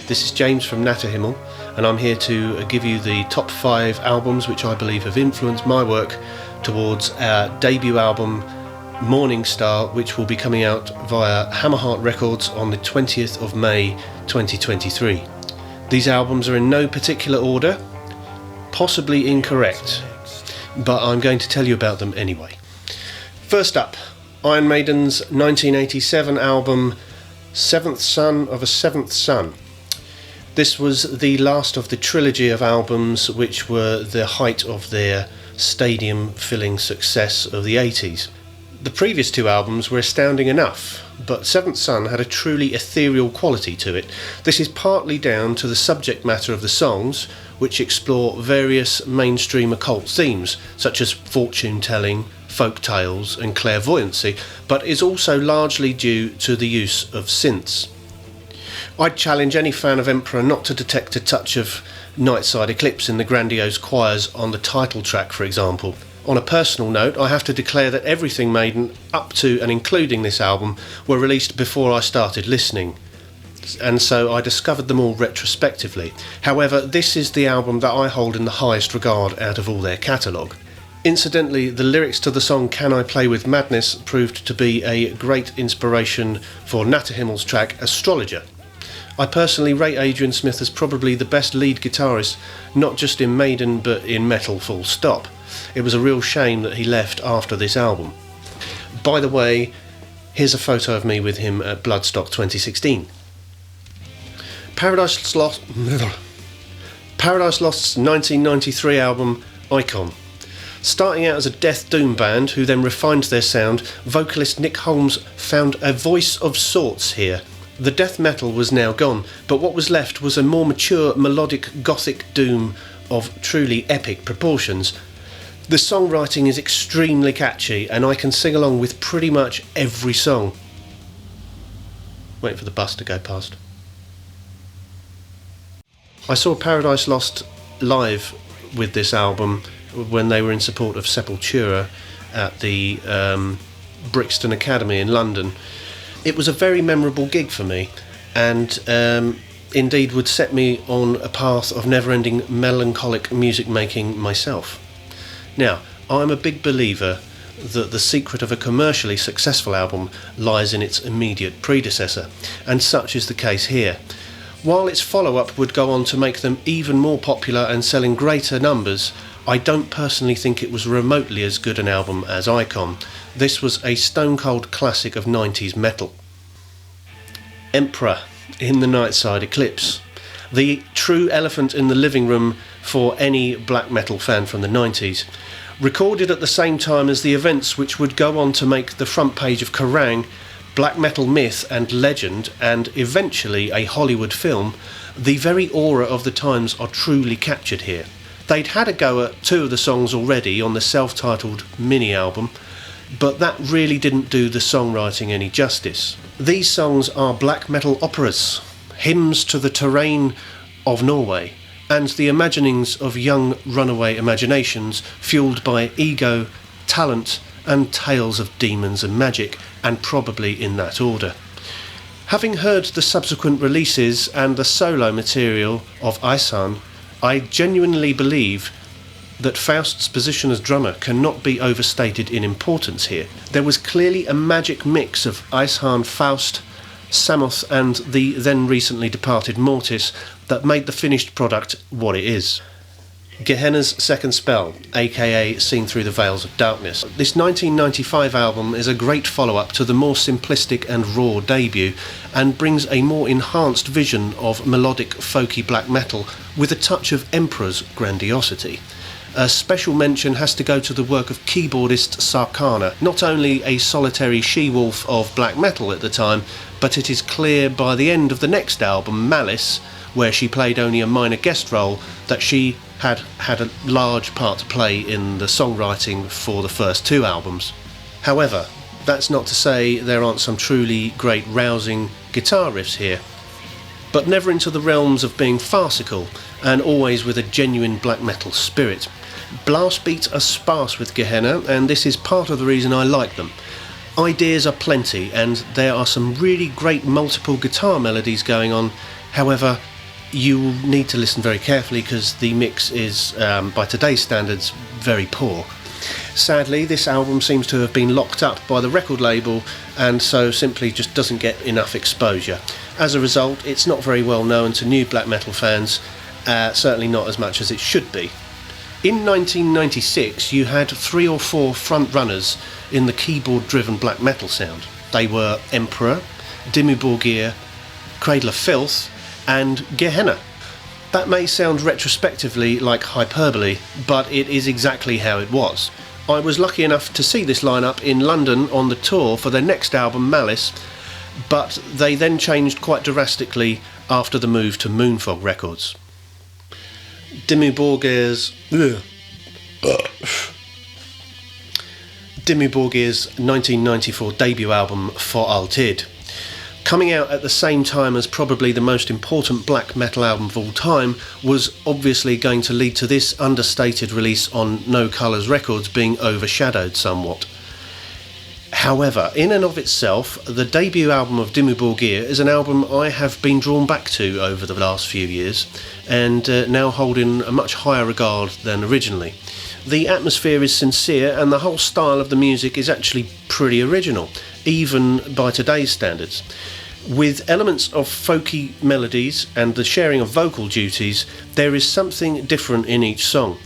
This is James from Nattehimmel, and I'm here to give you the top 5 albums which I believe have influenced my work towards our debut album Mourningstar, which will be coming out via Hammerheart Records on the 20th of May 2023. These albums are in no particular order, possibly incorrect, but I'm going to tell you about them anyway. First up, Iron Maiden's 1987 album Seventh Son of a Seventh Son. This was the last of the trilogy of albums which were the height of their stadium-filling success of the 80s. The previous 2 albums were astounding enough, but Seventh Son had a truly ethereal quality to it. This is partly down to the subject matter of the songs, which explore various mainstream occult themes, such as fortune-telling, folk tales and clairvoyancy, but is also largely due to the use of synths. I'd challenge any fan of Emperor not to detect a touch of Nightside Eclipse in the grandiose choirs on the title track, for example. On a personal note, I have to declare that everything Maiden, up to and including this album, were released before I started listening, and so I discovered them all retrospectively. However, this is the album that I hold in the highest regard out of all their catalogue. Incidentally, the lyrics to the song Can I Play With Madness proved to be a great inspiration for Nattehimmel's track Astrologer. I personally rate Adrian Smith as probably the best lead guitarist, not just in Maiden but in metal full stop. It was a real shame that he left after this album. By the way, here's a photo of me with him at Bloodstock 2016. Paradise Lost's 1993 album Icon. Starting out as a death doom band who then refined their sound, vocalist Nick Holmes found a voice of sorts here. The death metal was now gone, but what was left was a more mature melodic gothic doom of truly epic proportions. The songwriting is extremely catchy, and I can sing along with pretty much every song. Waiting for the bus to go past. I saw Paradise Lost live with this album when they were in support of Sepultura at the Brixton Academy in London. It was a very memorable gig for me, and indeed would set me on a path of never-ending melancholic music making myself. Now, I'm a big believer that the secret of a commercially successful album lies in its immediate predecessor, and such is the case here. While its follow-up would go on to make them even more popular and sell in greater numbers, I don't personally think it was remotely as good an album as Icon. This was a stone-cold classic of 90s metal. Emperor in the Nightside Eclipse. The true elephant in the living room for any black metal fan from the 90s. Recorded at the same time as the events which would go on to make the front page of Kerrang!, black metal myth and legend, and eventually a Hollywood film, the very aura of the times are truly captured here. They'd had a go at 2 of the songs already on the self-titled mini-album, but that really didn't do the songwriting any justice. These songs are black metal operas, hymns to the terrain of Norway, and the imaginings of young runaway imaginations fueled by ego, talent, and tales of demons and magic, and probably in that order. Having heard the subsequent releases and the solo material of Ihsahn, I genuinely believe that Faust's position as drummer cannot be overstated in importance here. There was clearly a magic mix of Ihsahn, Faust, Samoth and the then recently departed Mortis that made the finished product what it is. Gehenna's Second Spell, aka Seen Through the Veils of Darkness. This 1995 album is a great follow-up to the more simplistic and raw debut, and brings a more enhanced vision of melodic folky black metal with a touch of Emperor's grandiosity. A special mention has to go to the work of keyboardist Sarkana, not only a solitary she-wolf of black metal at the time, but it is clear by the end of the next album, Malice, where she played only a minor guest role, that she had a large part to play in the songwriting for the first 2 albums. However, that's not to say there aren't some truly great rousing guitar riffs here, but never into the realms of being farcical, and always with a genuine black metal spirit. Blast beats are sparse with Gehenna, and this is part of the reason I like them. Ideas are plenty, and there are some really great multiple guitar melodies going on. However, you will need to listen very carefully because the mix is, by today's standards, very poor. Sadly, this album seems to have been locked up by the record label and so simply just doesn't get enough exposure. As a result, it's not very well known to new black metal fans, certainly not as much as it should be. In 1996, you had 3 or 4 front runners in the keyboard-driven black metal sound. They were Emperor, Dimmu Borgir, Cradle of Filth, and Gehenna. That may sound retrospectively like hyperbole, but it is exactly how it was. I was lucky enough to see this lineup in London on the tour for their next album, Malice, but they then changed quite drastically after the move to Moonfog Records. Dimmu Borgir's 1994 debut album, For Alltid. Coming out at the same time as probably the most important black metal album of all time, was obviously going to lead to this understated release on No Colours Records being overshadowed somewhat. However, in and of itself, the debut album of Dimmu Borgir is an album I have been drawn back to over the last few years, and now hold in a much higher regard than originally. The atmosphere is sincere and the whole style of the music is actually pretty original, even by today's standards. With elements of folky melodies and the sharing of vocal duties, there is something different in each song.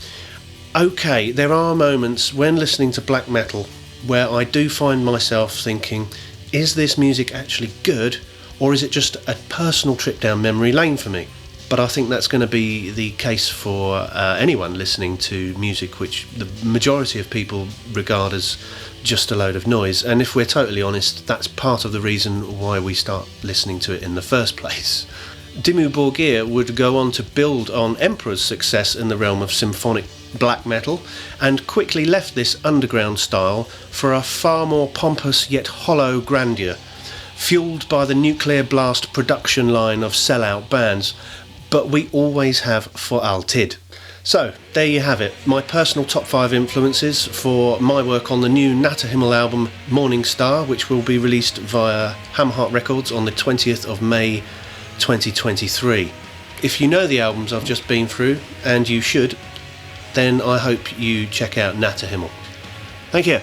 Okay, there are moments when listening to black metal where I do find myself thinking, is this music actually good, or is it just a personal trip down memory lane for me? But I think that's going to be the case for anyone listening to music which the majority of people regard as just a load of noise, and if we're totally honest, that's part of the reason why we start listening to it in the first place. Dimmu Borgir would go on to build on Emperor's success in the realm of symphonic black metal, and quickly left this underground style for a far more pompous yet hollow grandeur, fueled by the nuclear blast production line of sellout bands. But we always have For Alltid. So, there you have it, my personal top 5 influences for my work on the new Nattehimmel album Mourningstar, which will be released via Hammerheart Records on the 20th of May 2023. If you know the albums I've just been through, and you should, then I hope you check out Nattehimmel. Thank you.